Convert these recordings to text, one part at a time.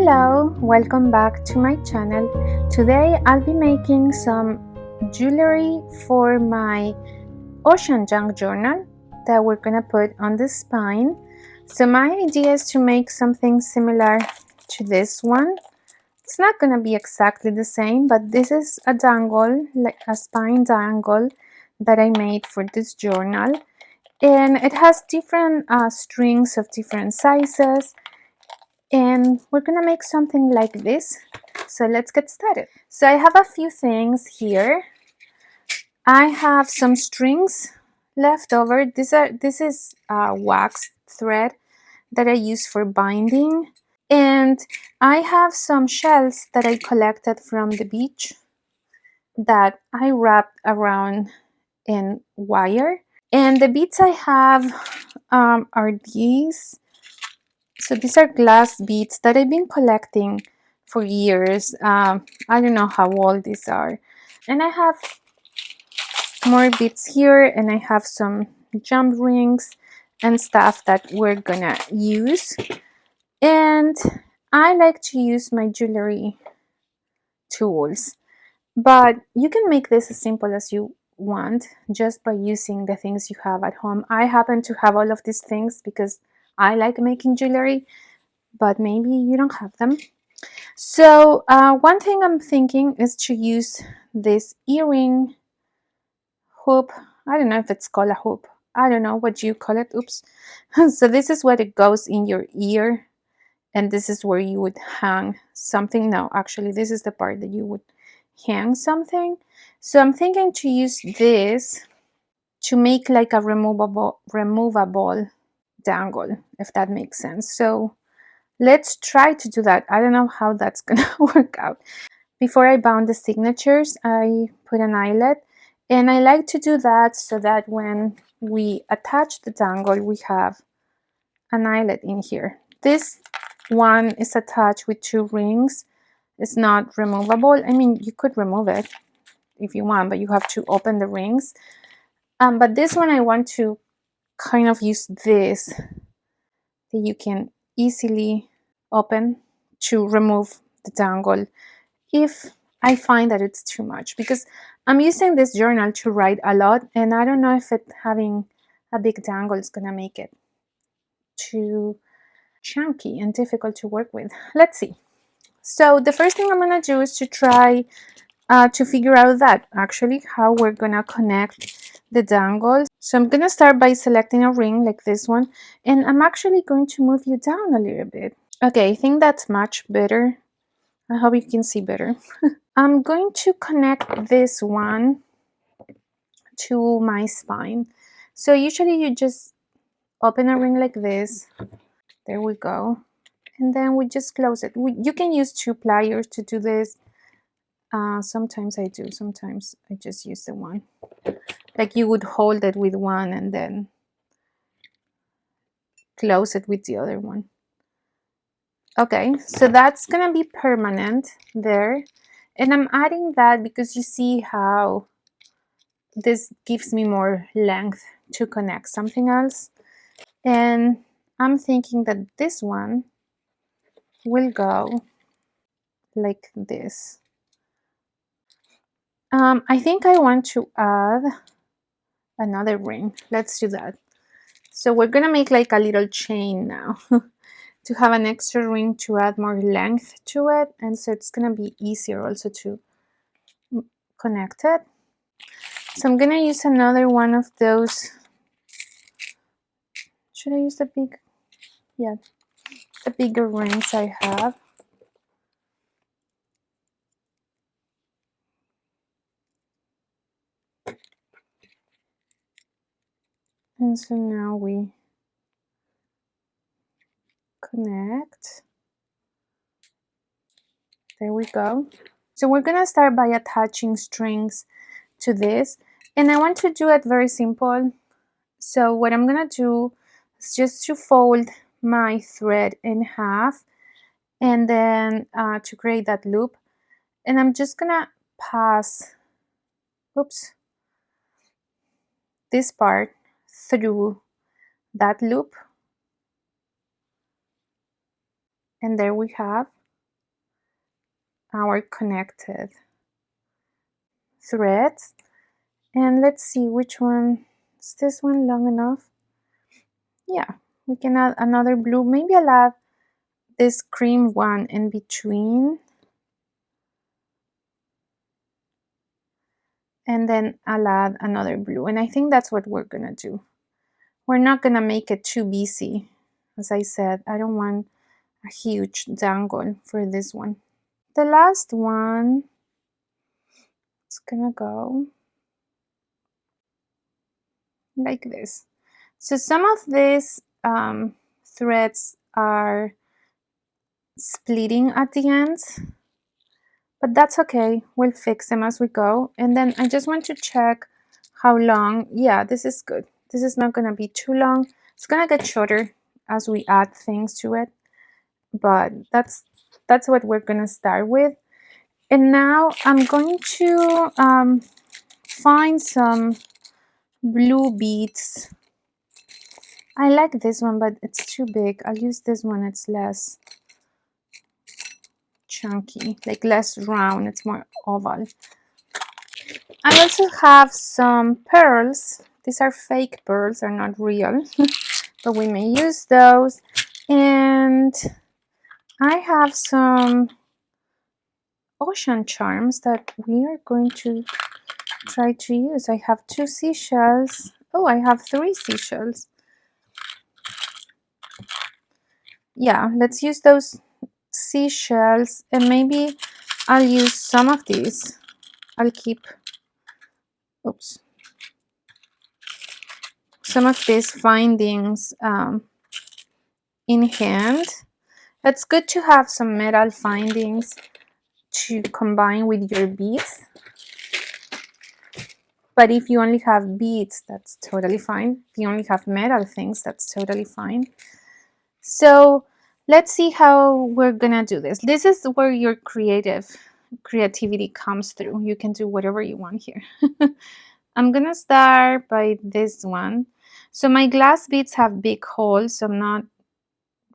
Hello, welcome back to my channel. Today I'll be making some jewelry for my ocean junk journal that we're gonna put on the spine. So my idea is to make something similar to this one. It's not gonna be exactly the same, but this is a dangle, like a spine dangle that I made for this journal. And it has different strings of different sizes, and we're gonna make something like this. So let's get started. So I have a few things here. I have some strings left over. This is wax thread that I use for binding, and I have some shells that I collected from the beach that I wrapped around in wire. And the beads I have are these. So these are glass beads that I've been collecting for years. I don't know how old these are. And I have more beads here, and I have some jump rings and stuff that we're gonna use. And I like to use my jewelry tools, but you can make this as simple as you want just by using the things you have at home. I happen to have all of these things because I like making jewelry, but maybe you don't have them. So one thing I'm thinking is to use this earring hoop. I don't know if it's called a hoop. I don't know what you call it. Oops. So this is what it goes in your ear, and this is where you would hang something. No, actually this is the part that you would hang something. So I'm thinking to use this to make like a removable dangle, if that makes sense. So let's try to do that. I don't know how that's gonna work out. Before I bound the signatures, I put an eyelet, and I like to do that so that when we attach the dangle, we have an eyelet in here. This one is attached with 2 rings. It's not removable. I mean, you could remove it if you want, but you have to open the rings. But this one, I want to kind of use this that you can easily open to remove the dangle if I find that it's too much, because I'm using this journal to write a lot, and I don't know if having a big dangle is gonna make it too chunky and difficult to work with. Let's see. So the first thing I'm gonna do is to try to figure out that actually how we're gonna connect the dangles. So I'm gonna start by selecting a ring like this one, and I'm actually going to move you down a little bit. Okay, I think that's much better. I hope you can see better. I'm going to connect this one to my spine. So usually you just open a ring like this. There we go. And then we just close it. You can use 2 pliers to do this. Sometimes I do. Sometimes I just use the one. Like you would hold it with one and then close it with the other one. Okay, so that's gonna be permanent there. And I'm adding that because you see how this gives me more length to connect something else. And I'm thinking that this one will go like this. I think I want to add another ring. Let's do that. So we're gonna make like a little chain now to have an extra ring to add more length to it, and so it's gonna be easier also to connect it. So I'm gonna use another one of those. Should I use the big? Yeah, the bigger rings I have. And so now we connect. There we go. So we're gonna start by attaching strings to this, and I want to do it very simple. So what I'm gonna do is just to fold my thread in half, and then to create that loop, and I'm just gonna pass, oops, this part through that loop, and there we have our connected threads. And let's see which one is this one long enough. Yeah, we can add another blue. Maybe I'll add this cream one in between, and then I'll add another blue. And I think that's what we're gonna do. We're not gonna make it too busy. As I said, I don't want a huge dangle for this one. The last one is gonna go like this. So some of these threads are splitting at the ends, but that's okay. We'll fix them as we go. And then I just want to check how long. Yeah, this is good. This is not gonna be too long. It's gonna get shorter as we add things to it, but that's what we're gonna start with. And now I'm going to find some blue beads. I like this one, but it's too big. I'll use this one. It's less chunky, like less round. It's more oval. I also have some pearls. These are fake pearls, are not real, but we may use those. And I have some ocean charms that we are going to try to use. I have 2 seashells. Oh, I have 3 seashells. Yeah, let's use those seashells, and maybe I'll use some of these. I'll keep, oops, some of these findings in hand. It's good to have some metal findings to combine with your beads. But if you only have beads, that's totally fine. If you only have metal things, that's totally fine. So let's see how we're gonna do this. This is where your creativity comes through. You can do whatever you want here. I'm gonna start by this one. So my glass beads have big holes, so I'm not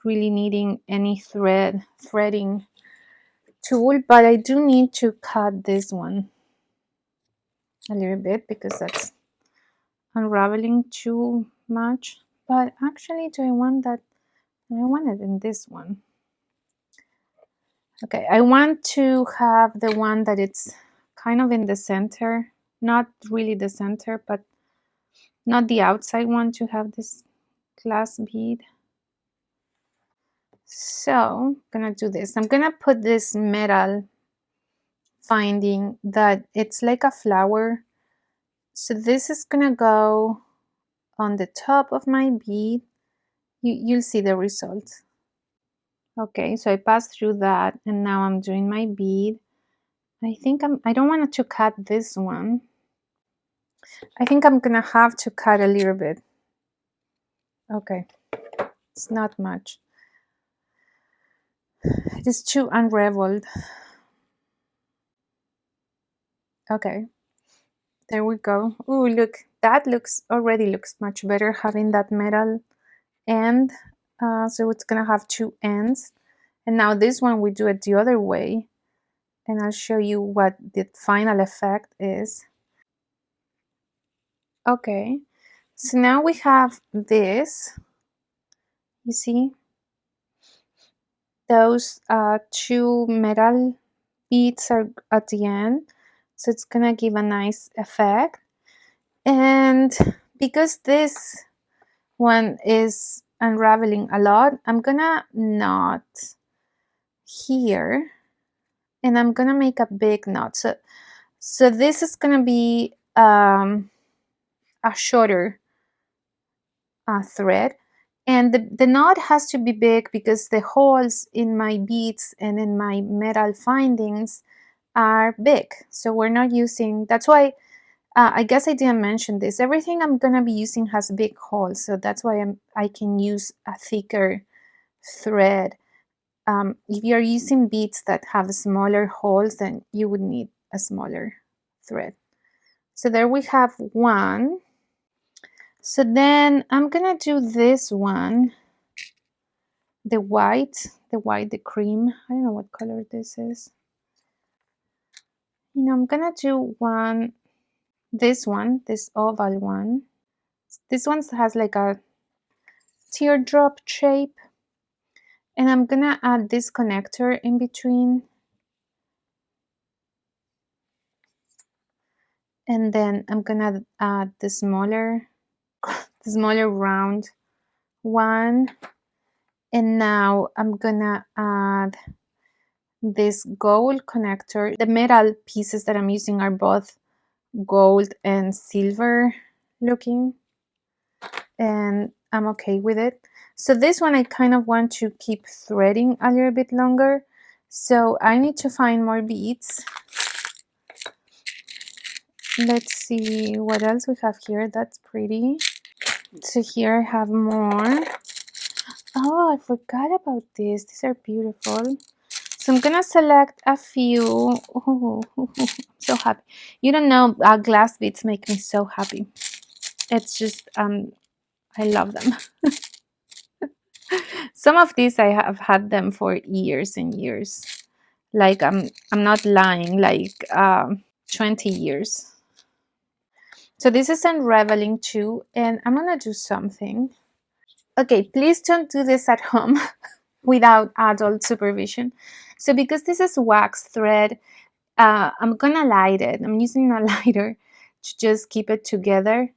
really needing any threading tool, but I do need to cut this one a little bit because that's unraveling too much. But actually, do I want that? I want it in this one. Okay, I want to have the one that it's kind of in the center, not really the center, but not the outside one, to have this glass bead. So I'm gonna do this. I'm gonna put this metal finding that it's like a flower. So this is gonna go on the top of my bead. You'll see the result. Okay, so I passed through that, and now I'm doing my bead. I don't want to cut this one. I think I'm gonna have to cut a little bit. Okay, it's not much. It is too unraveled. Okay, there we go. Oh, look, that already looks much better having that metal end. So it's gonna have 2 ends. And now this one, we do it the other way. And I'll show you what the final effect is. Okay, so now we have this. You see? Those 2 metal beads are at the end. So it's gonna give a nice effect. And because this one is unraveling a lot, I'm gonna knot here, and I'm gonna make a big knot. So this is gonna be a shorter thread, and the knot has to be big because the holes in my beads and in my metal findings are big. So we're not using, that's why I guess I didn't mention this. Everything I'm gonna be using has big holes, so that's why I can use a thicker thread. If you're using beads that have smaller holes, then you would need a smaller thread. So there we have one. So then I'm gonna do this one, the white, the cream. I don't know what color this is. I'm gonna do this oval one. This one has like a teardrop shape, and I'm gonna add this connector in between, and then I'm gonna add the smaller round one, and now I'm gonna add this gold connector. The metal pieces that I'm using are both gold and silver looking, and I'm okay with it. So this one I kind of want to keep threading a little bit longer, so I need to find more beads. Let's see what else we have here. That's pretty. So here I have more. Oh, I forgot about this. These are beautiful. So I'm gonna select a few. Oh, I'm so happy. You don't know, glass beads make me so happy. It's just I love them. Some of these I have had them for years and years. Like I'm not lying, like 20 years. So this is unraveling too, and I'm gonna do something. Okay, please don't do this at home without adult supervision. So because this is wax thread, I'm gonna light it. I'm using a lighter to just keep it together.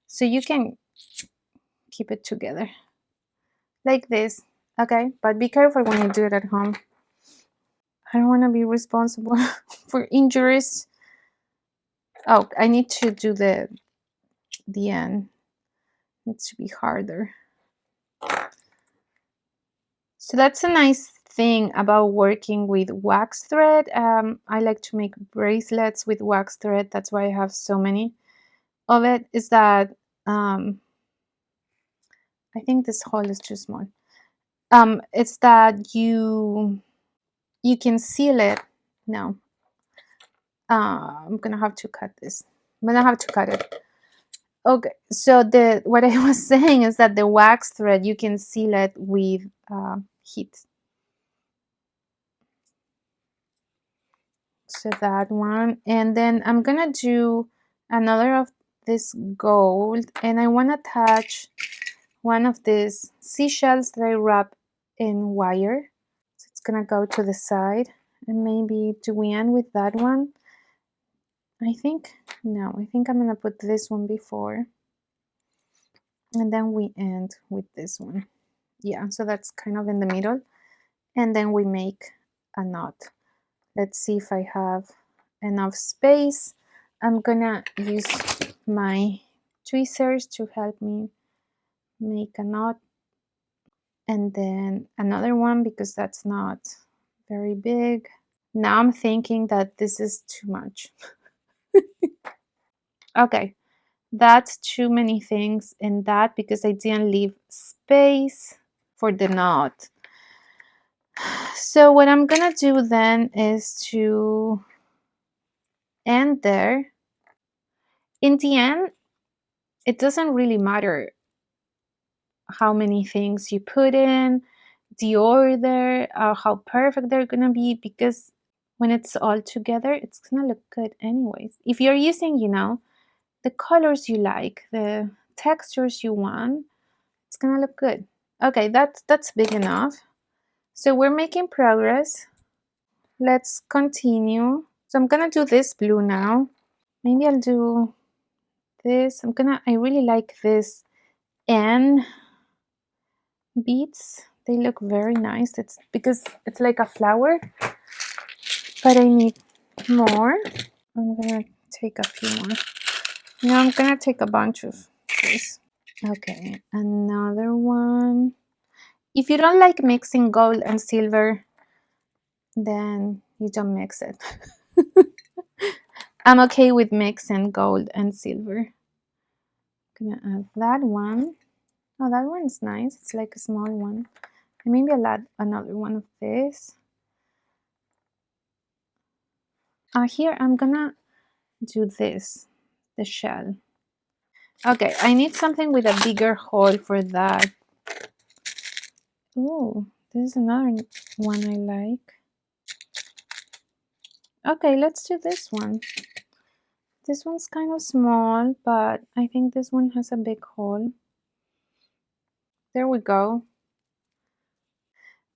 So you can keep it together like this, okay? But be careful when you do it at home. I don't want to be responsible for injuries. Oh, I need to do the end. It needs to be harder. So that's a nice thing about working with wax thread. I like to make bracelets with wax thread. That's why I have so many of it. Is that I think this hole is too small. It's that you can seal it. No, I'm gonna have to cut this. I'm gonna have to cut it. Okay, so what I was saying is that the wax thread, you can seal it with heat. So that one, and then I'm gonna do another of this gold, and I want to attach one of these seashells that I wrap in wire. So it's gonna go to the side, and maybe do we end with that one? I think no, I think I'm gonna put this one before, and then we end with this one. Yeah, so that's kind of in the middle, and then we make a knot. Let's see if I have enough space. I'm gonna use my tweezers to help me make a knot, and then another one because that's not very big. Now I'm thinking that this is too much. Okay, that's too many things in that because I didn't leave space for the knot. So what I'm gonna do then is to end there. In the end, it doesn't really matter how many things you put in, the order, how perfect they're gonna be, because when it's all together, it's gonna look good anyways. If you're using, the colors you like, the textures you want, it's gonna look good. Okay, that's big enough. So we're making progress. Let's continue. So I'm gonna do this blue now. Maybe I'll do this. I really like this N beads. They look very nice. It's because it's like a flower, but I need more. I'm gonna take a few more. Now I'm gonna take a bunch of this. Okay, another one. If you don't like mixing gold and silver, then you don't mix it. I'm okay with mixing gold and silver. I'm gonna add that one. Oh, that one's nice. It's like a small one. And maybe I'll add another one of this. Here I'm gonna do this, the shell. Okay, I need something with a bigger hole for that. Oh, this is another one I like. Okay, let's do this one. This one's kind of small, but I think this one has a big hole. There we go.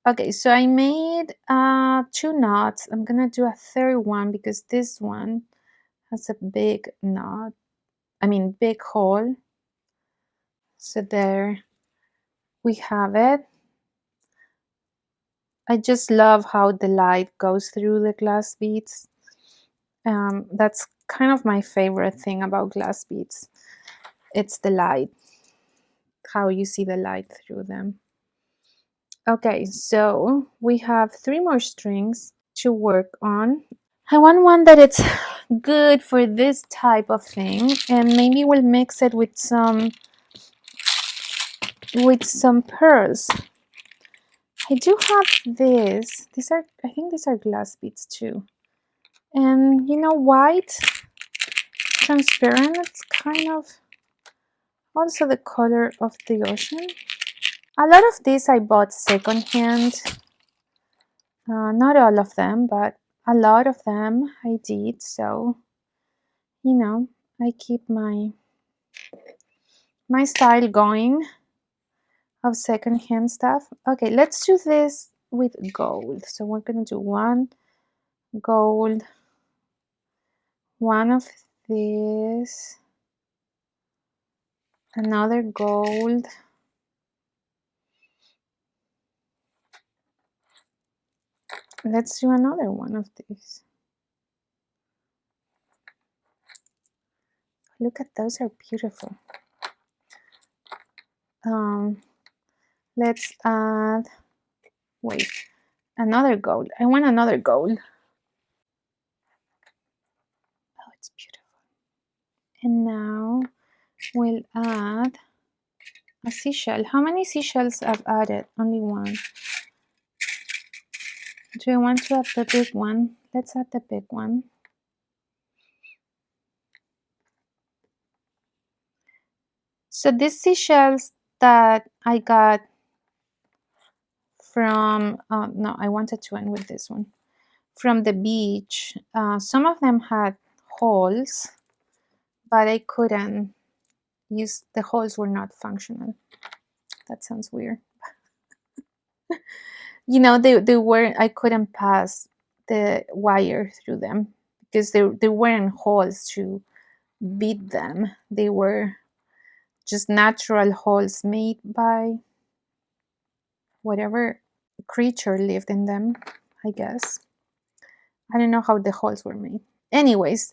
Okay, so I made 2 knots. I'm gonna do a third one because this one has a big knot. I mean, big hole. So there we have it. I just love how the light goes through the glass beads. That's kind of my favorite thing about glass beads. It's the light, how you see the light through them. Okay, so we have 3 more strings to work on. I want one that it's good for this type of thing, and maybe we'll mix it with some pearls. I do have this. I think these are glass beads too. And you know, white, transparent, it's kind of also the color of the ocean. A lot of these I bought secondhand. Not all of them, but a lot of them I did. So, you know, I keep my style going of secondhand stuff. Okay, let's do this with gold. So we're gonna do one gold, one of this, another gold, let's do another one of these. Look at those, are beautiful. Let's add, wait, another gold. I want another gold. Oh, it's beautiful. And now we'll add a seashell. How many seashells I've added? Only one. Do I want to add the big one? Let's add the big one. So these seashells that I got from, no, I wanted to end with this one. From the beach, some of them had holes, but I couldn't use, the holes were not functional. That sounds weird. You know, they weren't, I couldn't pass the wire through them because they weren't holes to beat them. They were just natural holes made by whatever creature lived in them, I guess. I don't know how the holes were made. Anyways,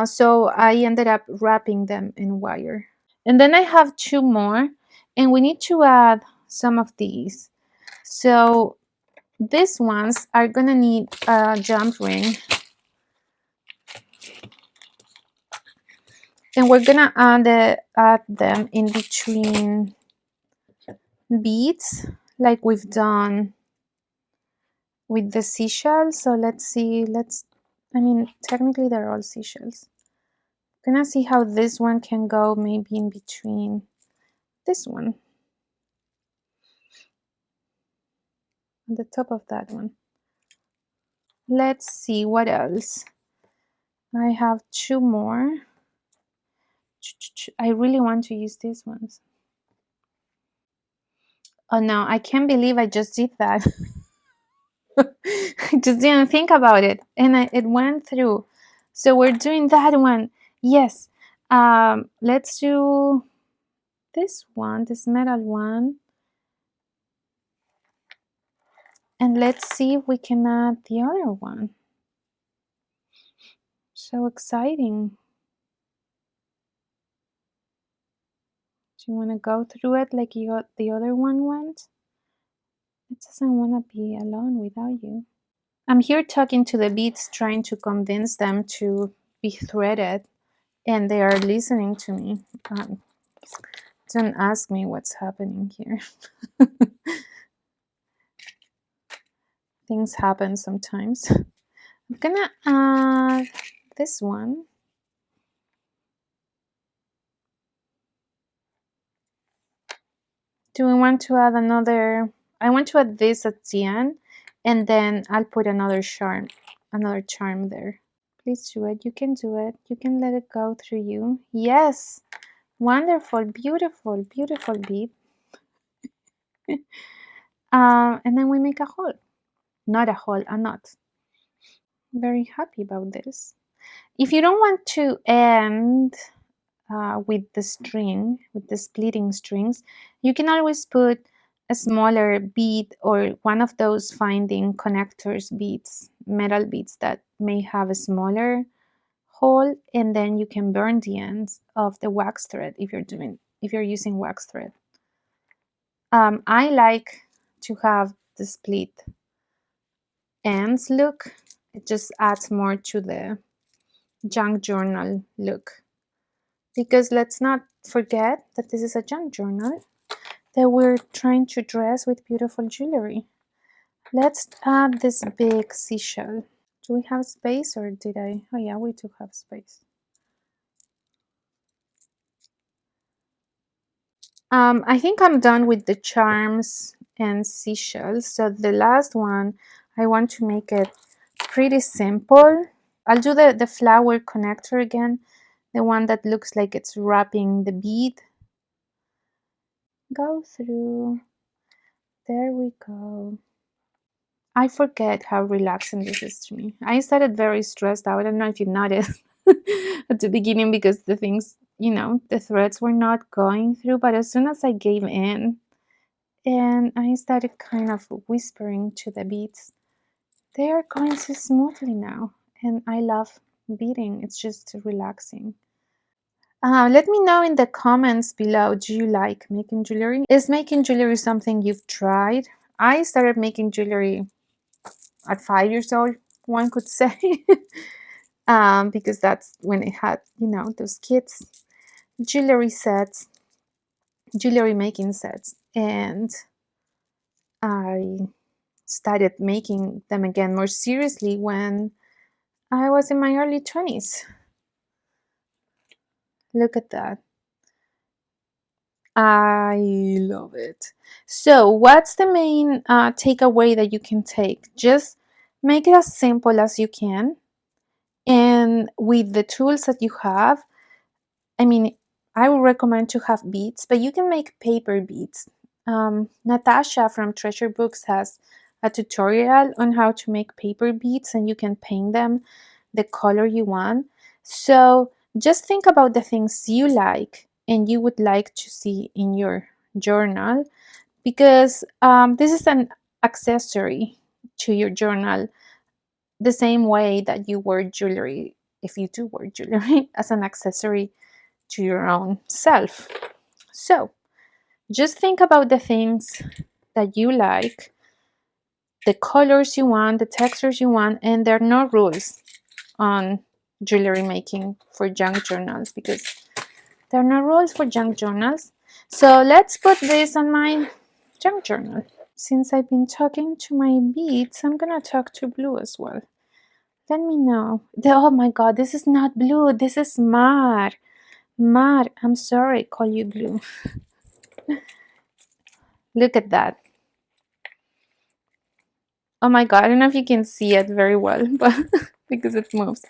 so I ended up wrapping them in wire. And then I have 2 more, and we need to add some of these. So these ones are gonna need a jump ring. And we're gonna add them in between beads, like we've done with the seashells. So let's see, I mean, technically they're all seashells. I'm gonna see how this one can go maybe in between this one, on the top of that one. Let's see what else. I have 2 more. I really want to use these ones. Oh no, I can't believe I just did that. I just didn't think about it, and it went through. So we're doing that one. Yes. Let's do this one, this metal one. And let's see if we can add the other one. So exciting. Do you want to go through it like the other one went? It doesn't want to be alone without you. I'm here talking to the beads, trying to convince them to be threaded, and they are listening to me. Don't ask me what's happening here. Things happen sometimes. I'm gonna add this one. Do we want to add another? I want to add this at the end, and then I'll put another charm another charm there. Please do it. You can do it. You can let it go through you. Yes. Wonderful, beautiful, beautiful bead. And then we make a hole. Not a hole, a knot. Very happy about this. If you don't want to end with the string, with the splitting strings, you can always put a smaller bead or one of those finding connectors beads, metal beads that may have a smaller hole, and then you can burn the ends of the wax thread if you're using wax thread. I like to have the split ends look. It just adds more to the junk journal look, because let's not forget that this is a junk journal that we're trying to dress with beautiful jewelry. Let's add this big seashell. Do we have space, or did I? Oh yeah, we do have space. I think I'm done with the charms and seashells. So the last one, I want to make it pretty simple. I'll do the flower connector again, the one that looks like it's wrapping the bead. Go through. There we go. I forget how relaxing this is to me. I started very stressed out. I don't know if you noticed at the beginning, because the things, the threads were not going through. But as soon as I gave in and I started kind of whispering to the beads, they are going so smoothly now. And I love beading. It's just relaxing. Let me know in the comments below, do you like making jewelry? Is making jewelry something you've tried? I started making jewelry at 5 years old, one could say, because that's when it had, those kids jewelry sets, jewelry making sets, and I started making them again more seriously when I was in my early 20s. Look at that. I love it. So what's the main takeaway that you can take? Just make it as simple as you can, and with the tools that you have. I mean, I would recommend to have beads, but you can make paper beads. Natasha from Treasure Books has a tutorial on how to make paper beads, and you can paint them the color you want. So just think about the things you like and you would like to see in your journal, because this is an accessory to your journal, the same way that you wear jewelry, if you do wear jewelry, as an accessory to your own self. So just think about the things that you like, the colors you want, the textures you want, and there are no rules on jewelry making for junk journals, because there are no rules for junk journals. So let's put this on my junk journal. Since I've been talking to my beads, I'm gonna talk to blue as well. Let me know. Oh my god, this is not blue, this is Mar. Mar, I'm sorry I call you blue. Look at that. Oh my god, I don't know if you can see it very well, but because it moves.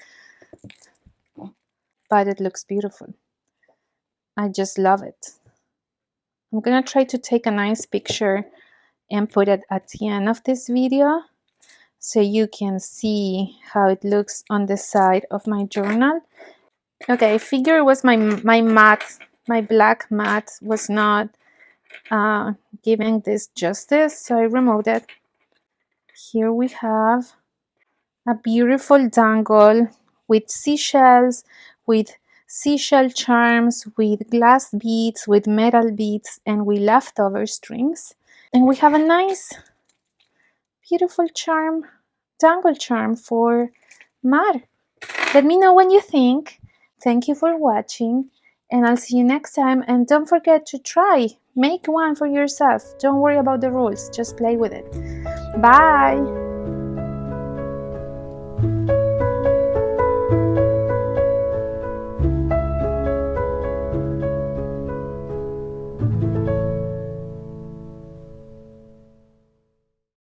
But it looks beautiful. I just love it. I'm gonna try to take a nice picture and put it at the end of this video so you can see how it looks on the side of my journal. Okay, I figure it was my mat, my black mat was not giving this justice, so I removed it. Here we have a beautiful dangle with seashells, with seashell charms, with glass beads, with metal beads, and with leftover strings. And we have a nice, beautiful charm, dangle charm for Mar. Let me know what you think. Thank you for watching, and I'll see you next time. And don't forget to try. Make one for yourself. Don't worry about the rules. Just play with it. Bye!